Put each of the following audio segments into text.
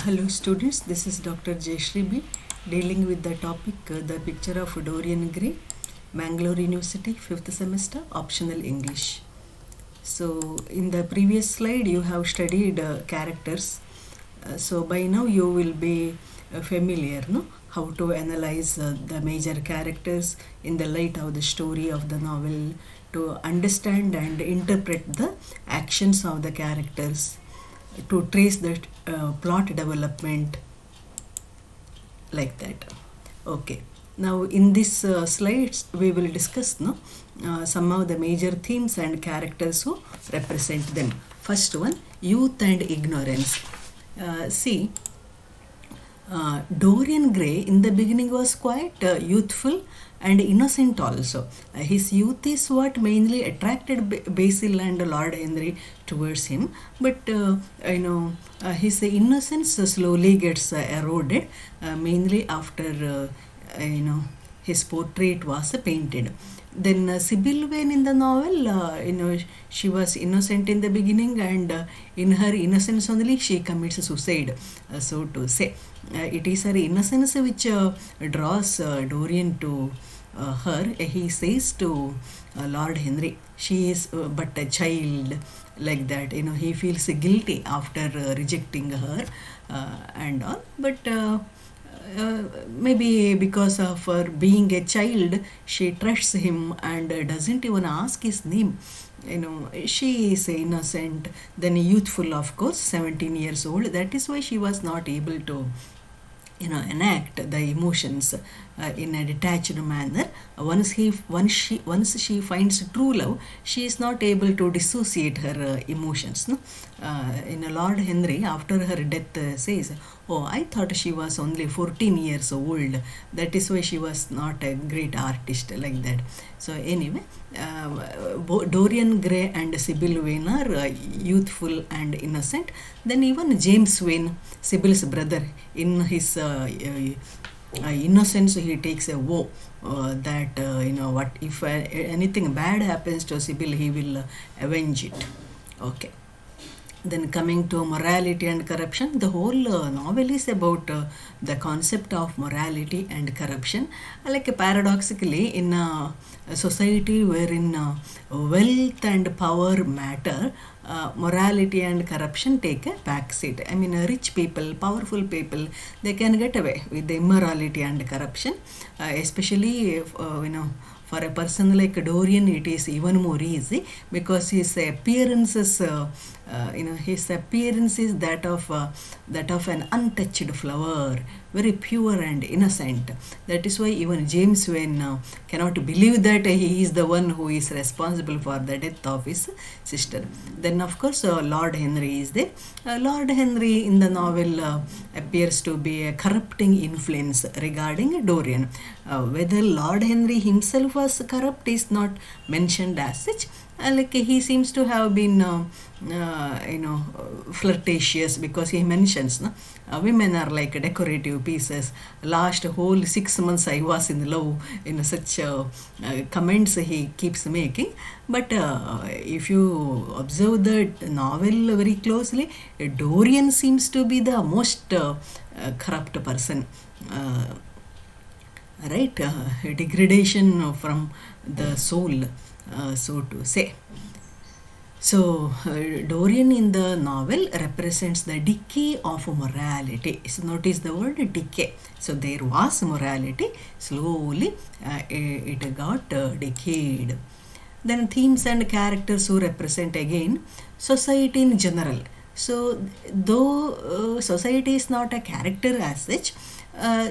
Hello students, this is Dr. Jayashree B dealing with the topic The Picture of Dorian Gray, Mangalore University, 5th semester, optional English. So in the previous slide you have studied characters. So by now you will be familiar how to analyze the major characters in the light of the story of the novel, to understand and interpret the actions of the characters, to trace the plot development, like that. Okay, now in this slides we will discuss some of the major themes and characters who represent them. First one, youth and ignorance. See, Dorian Gray in the beginning was quite youthful and innocent also. His youth is what mainly attracted Basil and Lord Henry towards him, but his innocence slowly gets eroded, mainly after his portrait was painted. Then Sybil Vane in the novel, she was innocent in the beginning, and in her innocence only she commits suicide, so to say. It is her innocence which draws Dorian to her. He says to Lord Henry, she is but a child, like that. He feels guilty after rejecting her and all, but maybe because of her being a child, she trusts him and doesn't even ask his name. She is innocent, then youthful, of course, 17 years old. That is why she was not able to enact the emotions in a detached manner. Once she finds true love, she is not able to dissociate her emotions. In Lord Henry, after her death, says, "Oh, I thought she was only 14 years old. That is why she was not a great artist," like that. So anyway, Dorian Gray and Sybil Vane are youthful and innocent. Then even James Vane, Sybil's brother, in his innocence, he takes a vow that what if anything bad happens to Sybil, he will avenge it. Okay. Then coming to morality and corruption, the whole novel is about the concept of morality and corruption. Like paradoxically, in a society wherein wealth and power matter, morality and corruption take a back seat. I mean, rich people, powerful people, they can get away with the immorality and corruption, especially if, for a person like Dorian, it is even more easy because his appearance is, his appearance is that of an untouched flower, very pure and innocent. That is why even James Vane cannot believe that he is the one who is responsible for the death of his sister. Then, of course, Lord Henry is there. Lord Henry in the novel appears to be a corrupting influence regarding Dorian. Whether Lord Henry himself was corrupt is not mentioned as such. Like he seems to have been flirtatious, because he mentions women are like decorative pieces. Last whole 6 months I was in love, such comments he keeps making. But if you observe the novel very closely, Dorian seems to be the most corrupt person, right? Degradation from the soul, so to say. So, Dorian in the novel represents the decay of morality. So, notice the word decay. So, there was morality, slowly it got decayed. Then themes and characters who represent again society in general. So, though society is not a character as such,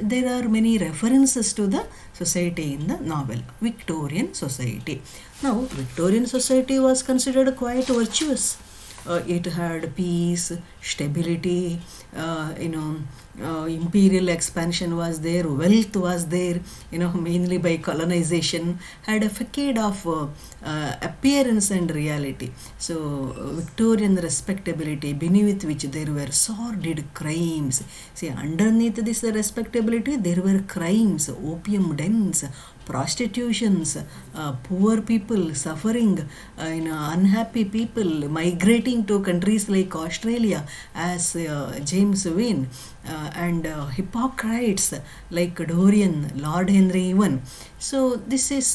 there are many references to the society in the novel. Victorian society. Now, Victorian society was considered quite virtuous. It had peace, stability, imperial expansion was there, wealth was there, mainly by colonization, had a facade of appearance and reality. So, Victorian respectability, beneath which there were sordid crimes. See, underneath this respectability, there were crimes, opium dens, prostitutions, poor people suffering, unhappy people migrating to countries like Australia, as James Wynne and Hippocrates like Dorian, Lord Henry even. So this is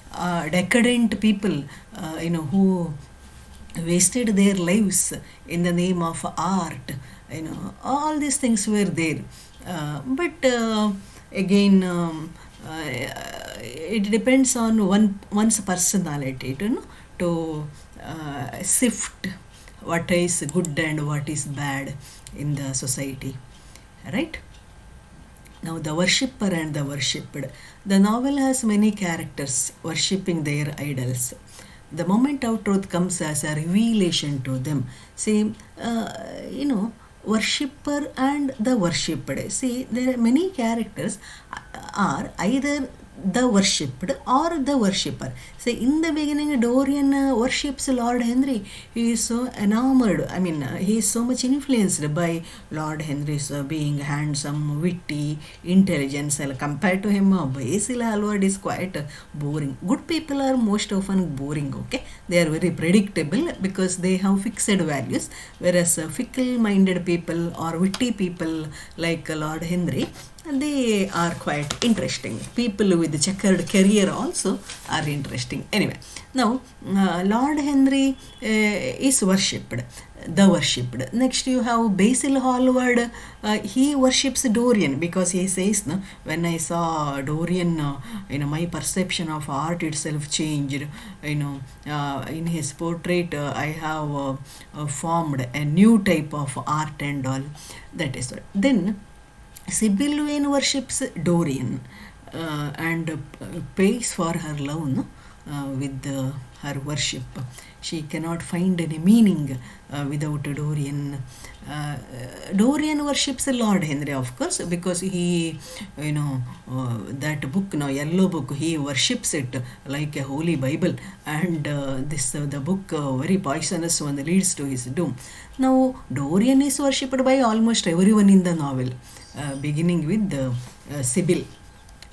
decadent people, who wasted their lives in the name of art. All these things were there. But again, it depends on one's personality to sift what is good and what is bad in the society, right? Now, the worshipper and the worshipped. The novel has many characters worshipping their idols. The moment of truth comes as a revelation to them. See, worshipper and the worshipped. See, there are many characters are either the worshipped or the worshipper. See, in the beginning, Dorian worships Lord Henry. He is so enamored. He is so much influenced by Lord Henry's being handsome, witty, intelligence. Compared to him, Basil Hallward is quite boring. Good people are most often boring, okay? They are very predictable because they have fixed values, whereas fickle-minded people or witty people like Lord Henry, they are quite interesting. People with checkered career also are interesting. Anyway, now Lord Henry is worshipped, the worshipped. Next you have Basil Hallward. He worships Dorian because he says, no, when I saw Dorian, my perception of art itself changed. In his portrait, I have formed a new type of art and all. That is what. Then Sybil Vane worships Dorian and pays for her love, no? With her worship. She cannot find any meaning without Dorian. Dorian worships Lord Henry, of course, because he, that book, Yellow Book, he worships it like a holy Bible, and the book, very poisonous one, leads to his doom. Now, Dorian is worshipped by almost everyone in the novel, beginning with Sybil.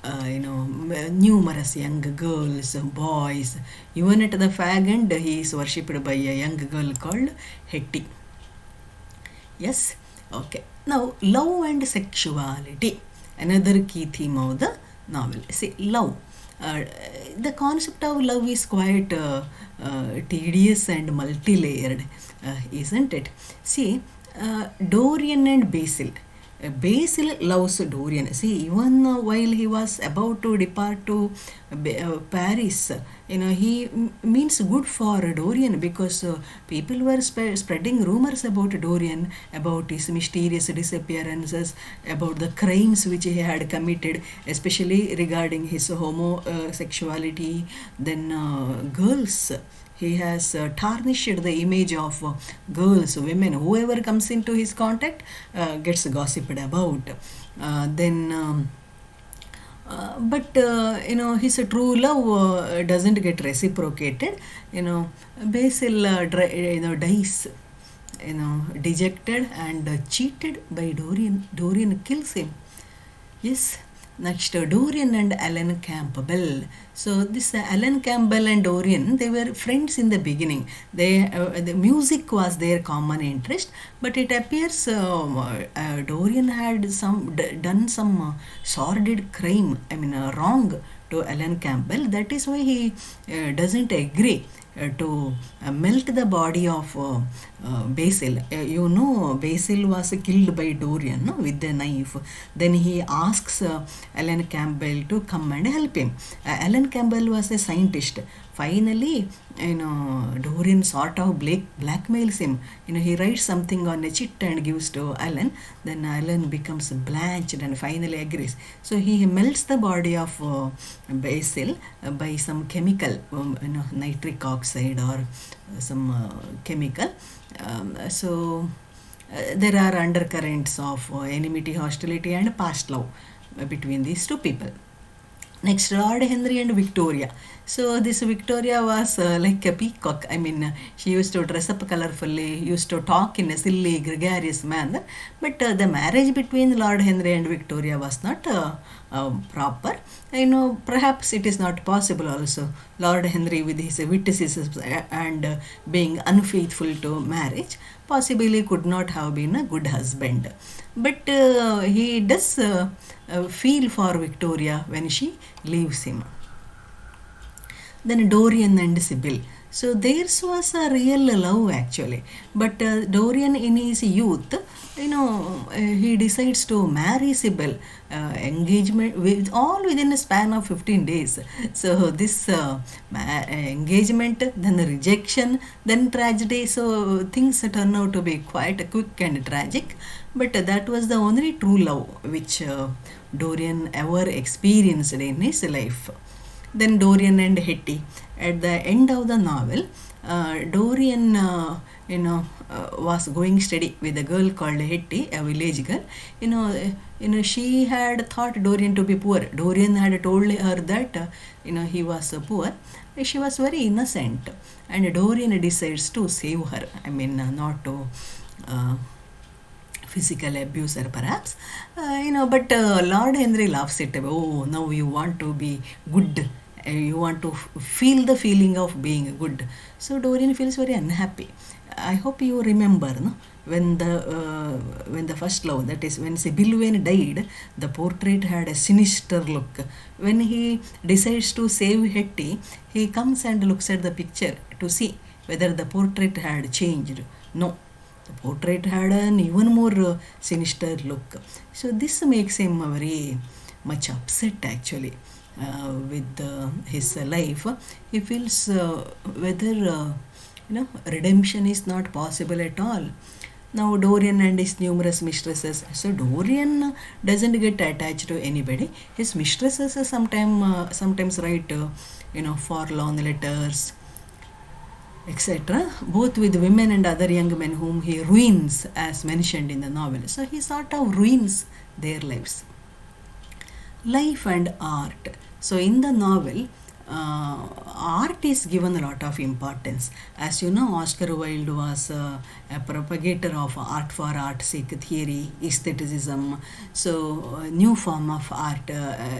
Numerous young girls, boys, even at the fag end, he is worshipped by a young girl called Hetty. Yes, okay. Now, love and sexuality, another key theme of the novel. See, love. The concept of love is quite tedious and multi-layered, isn't it? See, Dorian and Basil. Basil loves Dorian. See, even while he was about to depart to Paris, he means good for Dorian because people were spreading rumors about Dorian, about his mysterious disappearances, about the crimes which he had committed, especially regarding his homosexuality. Then girls. He has tarnished the image of girls, women, whoever comes into his contact gets gossiped about. But his true love doesn't get reciprocated. Basil dies, dejected and cheated by Dorian. Dorian kills him. Yes. Next, Dorian and Alan Campbell. So this Alan Campbell and Dorian, they were friends in the beginning. The music was their common interest, but it appears Dorian had done some sordid crime. Wrong to Alan Campbell. That is why he doesn't agree to melt the body of Basil. Basil was killed by Dorian with a knife. Then he asks Alan Campbell to come and help him. Alan Campbell was a scientist. Finally, Dorian sort of blackmails him. He writes something on a chit and gives to Alan. Then Alan becomes blanched and finally agrees. So he melts the body of Basil by some chemical, nitric oxide or some chemical. There are undercurrents of enmity, hostility and past love between these two people. Next, Lord Henry and Victoria. So this Victoria was like a peacock. She used to dress up colorfully, used to talk in a silly, gregarious manner. But the marriage between Lord Henry and Victoria was not proper. Perhaps it is not possible also. Lord Henry with his witticisms and being unfaithful to marriage. possibly could not have been a good husband. But he does feel for Victoria when she leaves him. Then Dorian and Sybil. So theirs was a real love actually. But Dorian in his youth, he decides to marry Sybil. Engagement with all within a span of 15 days. So this engagement, then the rejection, then tragedy. So things turn out to be quite quick and tragic. But that was the only true love which Dorian ever experienced in his life. Then Dorian and Hetty. At the end of the novel, Dorian, was going steady with a girl called Hetty, a village girl. She had thought Dorian to be poor. Dorian had told her that, he was poor. She was very innocent, and Dorian decides to save her. I mean, not to. Physical abuser perhaps, but Lord Henry laughs it away. Oh, now you want to be good, you want to feel the feeling of being good. So Dorian feels very unhappy. I hope you remember, no? When the first love, that is when Sybil Vane died, the portrait had a sinister look. When he decides to save Hetty, he comes and looks at the picture to see whether the portrait had changed. No, the portrait had an even more sinister look. So this makes him very much upset actually with his life. He feels whether redemption is not possible at all. Now Dorian and his numerous mistresses. So Dorian doesn't get attached to anybody. His mistresses sometimes write forlorn letters, etc., both with women and other young men whom he ruins as mentioned in the novel. So he sort of ruins their lives. Life and art. So in the novel, art is given a lot of importance. As you know, Oscar Wilde was a propagator of art for art's sake theory, aestheticism. So a new form of art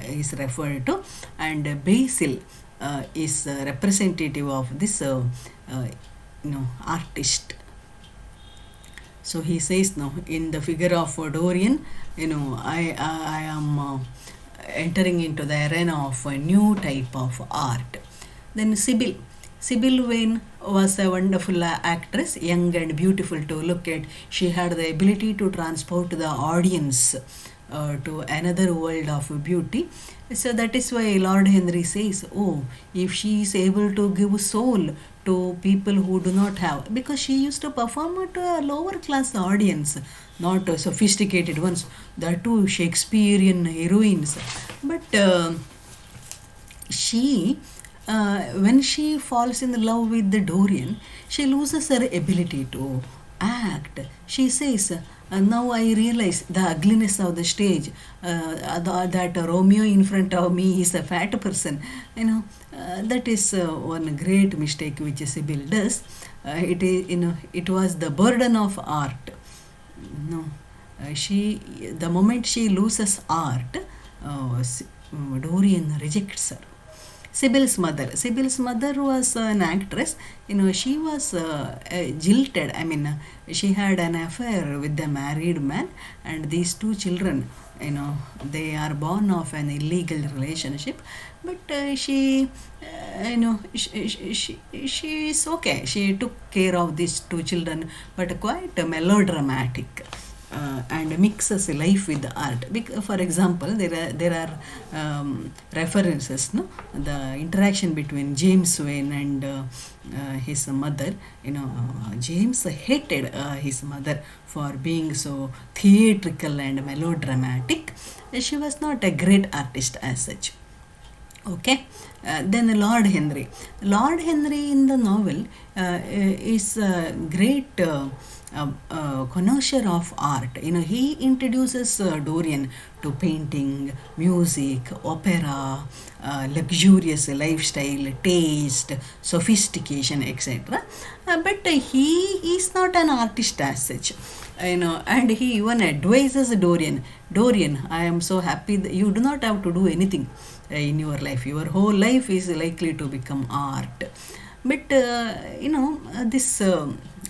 is referred to, and Basil is representative of this artist. So he says, no, in the figure of Dorian, I am entering into the arena of a new type of art. Then Sybil Vane was a wonderful actress, young and beautiful to look at. She had the ability to transport the audience to another world of beauty. So that is why Lord Henry says, oh, if she is able to give soul to people who do not have, because she used to perform to a lower class audience, not sophisticated ones, that too Shakespearean heroines. But she, when she falls in love with the Dorian, she loses her ability to act. She says, now I realize the ugliness of the stage, that Romeo in front of me is a fat person. That is one great mistake which Sybil does. It was the burden of art. The moment she loses art, Dorian rejects her. Sybil's mother was an actress. She was jilted. I mean, she had an affair with a married man, and these two children, they are born of an illegal relationship. But she is okay. She took care of these two children, but quite melodramatic. And mixes life with art. For example, there are references, no, the interaction between James Vane and his mother. James hated his mother for being so theatrical and melodramatic. She was not a great artist as such. Okay, then Lord Henry in the novel is a great connoisseur of art. He introduces Dorian to painting, music, opera, luxurious lifestyle, taste, sophistication, etc. But he is not an artist as such. And he even advises Dorian, I am so happy that you do not have to do anything in your life. Your whole life is likely to become art. But this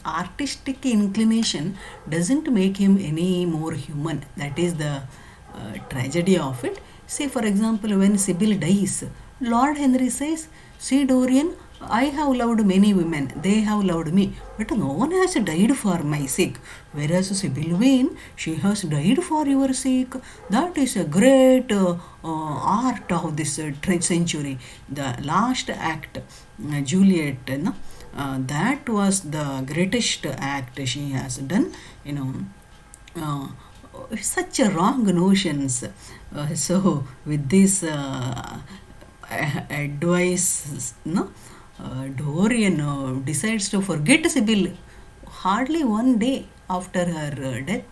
artistic inclination doesn't make him any more human. That is the tragedy of it. Say, for example, when Sybil dies, Lord Henry says, "See, Dorian, I have loved many women, they have loved me, but no one has died for my sake. Whereas Sybil Vane, she has died for your sake." That is a great art of this century. The last act, Juliet, no? That was the greatest act she has done. You know, uh, such a wrong notions. So with this advice, no, Dorian decides to forget Sybil hardly one day after her death.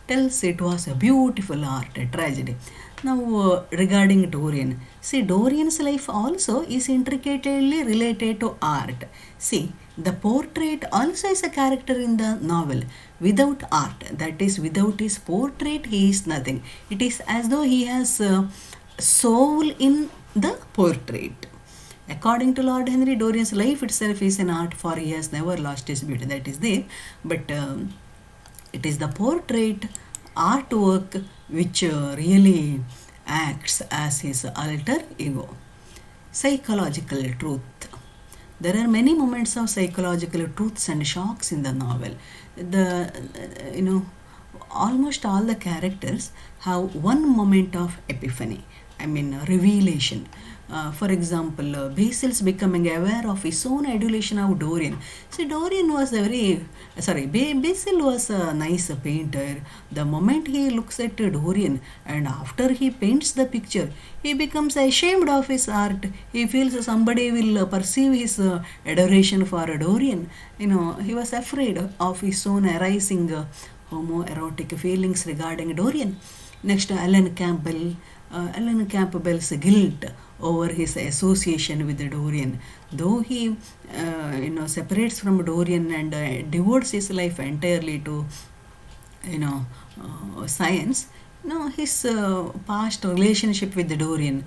Tells it was a beautiful art, a tragedy. Now, regarding Dorian, see, Dorian's life also is intricately related to art. See, the portrait also is a character in the novel. Without art, that is, without his portrait, he is nothing. It is as though he has soul in the portrait. According to Lord Henry, Dorian's life itself is an art, for he has never lost his beauty. That is there, but it is the portrait artwork which really acts as his alter ego. Psychological truth. There are many moments of psychological truths and shocks in the novel. The almost all the characters have one moment of epiphany. I mean, revelation. For example, Basil's becoming aware of his own adulation of Dorian. See, Dorian was Basil was a nice painter. The moment he looks at Dorian and after he paints the picture, he becomes ashamed of his art. He feels somebody will perceive his adoration for Dorian. He was afraid of his own arising homoerotic feelings regarding Dorian. Next, Alan Campbell's guilt over his association with Dorian. Though he separates from Dorian and devotes his life entirely to science, his past relationship with Dorian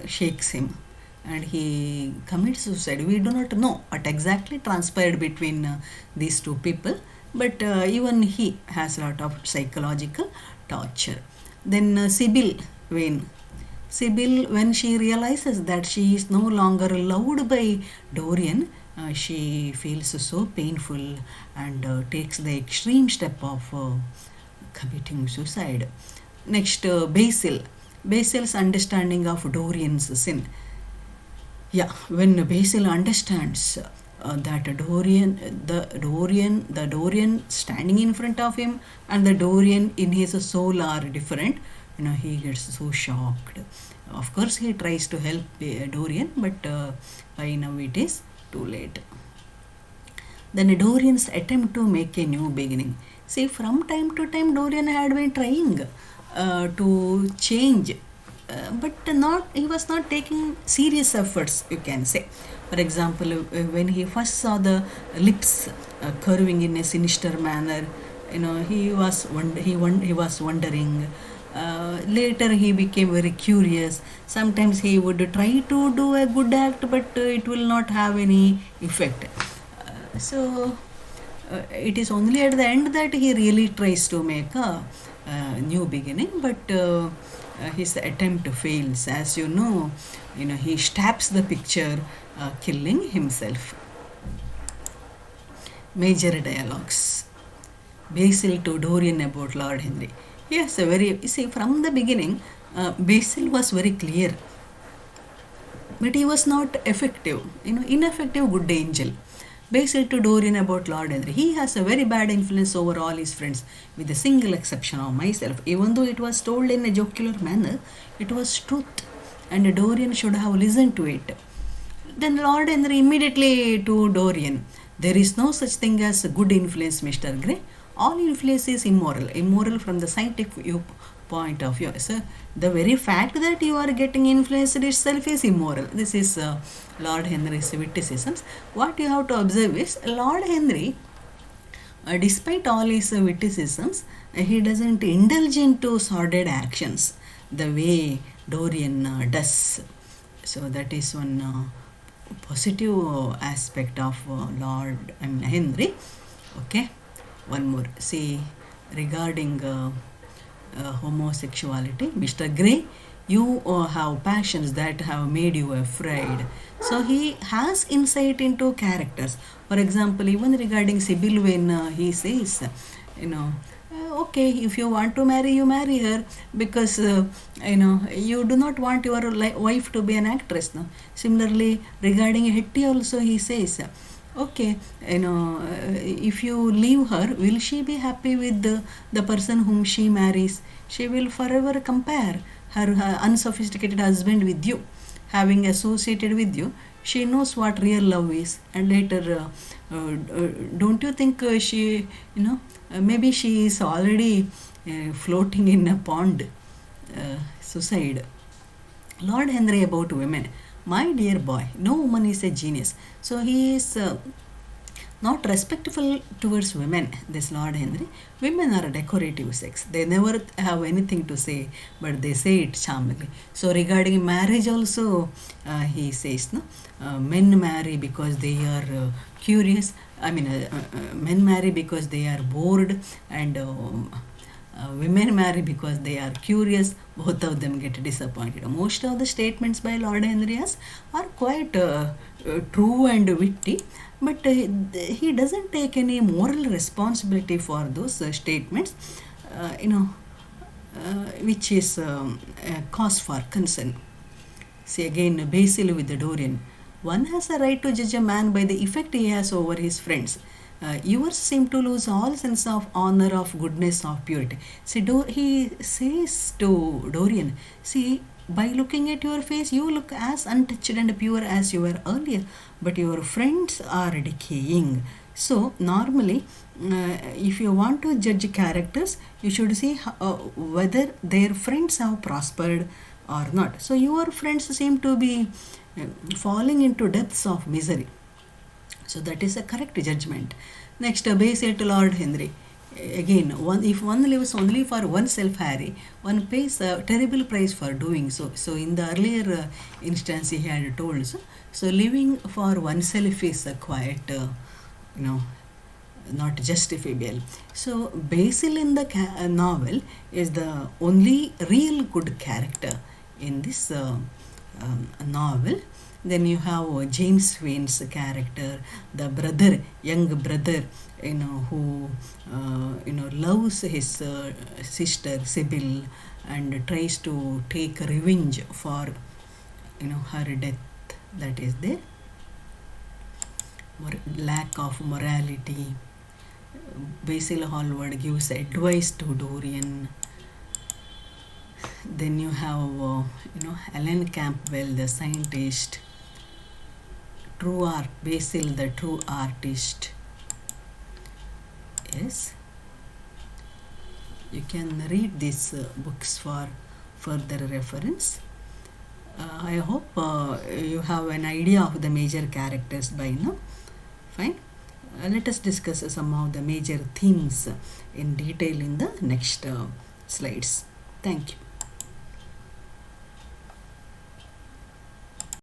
shakes him and he commits suicide. We do not know what exactly transpired between these two people, but even he has a lot of psychological torture. Then Sybil Vane. Sybil, when she realizes that she is no longer loved by Dorian, she feels so painful and takes the extreme step of committing suicide. Next, Basil. Basil's understanding of Dorian's sin. Yeah, when Basil understands that the Dorian standing in front of him and the Dorian in his soul are different, he gets so shocked. Of course, he tries to help Dorian, but by now it is too late. Then Dorian's attempt to make a new beginning. See, from time to time, Dorian had been trying to change, but he was not taking serious efforts, you can say. For example, when he first saw the lips curving in a sinister manner, he was wondering. Later he became very curious. Sometimes he would try to do a good act, but it will not have any effect. So it is only at the end that he really tries to make a new beginning, but his attempt fails. As you know, he stabs the picture, killing himself. Major dialogues. Basil to Dorian about Lord Henry. Yes, from the beginning, Basil was very clear, but he was not effective. Ineffective good angel. Basil to Dorian about Lord Henry. He has a very bad influence over all his friends, with the single exception of myself. Even though it was told in a jocular manner, it was truth, and Dorian should have listened to it. Then Lord Henry immediately to Dorian. There is no such thing as good influence, Mr. Grey. All influence is immoral from the scientific point of view. So the very fact that you are getting influenced itself is immoral. This is Lord Henry's witticisms. What you have to observe is Lord Henry, despite all his witticisms, he doesn't indulge into sordid actions the way Dorian does. So that is one positive aspect of Henry. Okay, one more. See, regarding homosexuality, Mr. Gray, you have passions that have made you afraid. So he has insight into characters. For example, even regarding Sibyl, when he says, you know, okay, if you want to marry, you marry her, because you do not want your wife to be an actress. No? Similarly, regarding Hetty also, he says, okay, if you leave her, will she be happy with the person whom she marries? She will forever compare her unsophisticated husband with you. Having associated with you, she knows what real love is. And later, don't you think she, maybe she is already floating in a pond, suicide. Lord Henry about women. My dear boy, no woman is a genius. So he is not respectful towards women, this Lord Henry. Women are a decorative sex. They never have anything to say, but they say it charmingly. So regarding marriage also, he says, no, men marry because they are curious. Men marry because they are bored, and women marry because they are curious. Both of them get disappointed. Most of the statements by Lord Henry are quite true and witty, but he doesn't take any moral responsibility for those statements, which is a cause for concern. See again, Basil with the Dorian. One has a right to judge a man by the effect he has over his friends. Yours seem to lose all sense of honor, of goodness, of purity. See, he says to Dorian, see, by looking at your face, you look as untouched and pure as you were earlier, but your friends are decaying. So, normally, if you want to judge characters, you should see whether their friends have prospered or not. So, your friends seem to be falling into depths of misery. So that is a correct judgment. Next, Basil to Lord Henry. Again, if one lives only for oneself, Harry, one pays a terrible price for doing so. So in the earlier instance he had told, so living for oneself is quite, not justifiable. So Basil in the novel is the only real good character in this novel. Then you have James Wayne's character, the brother, young brother, who loves his sister Sibyl and tries to take revenge for her death. That is there. Lack of morality. Basil Hallward gives advice to Dorian. Then you have Alan Campbell, the scientist. True art, Basil the true artist. Yes, you can read these books for further reference. I hope you have an idea of the major characters by now. Fine. Let us discuss some of the major themes in detail in the next slides. Thank you.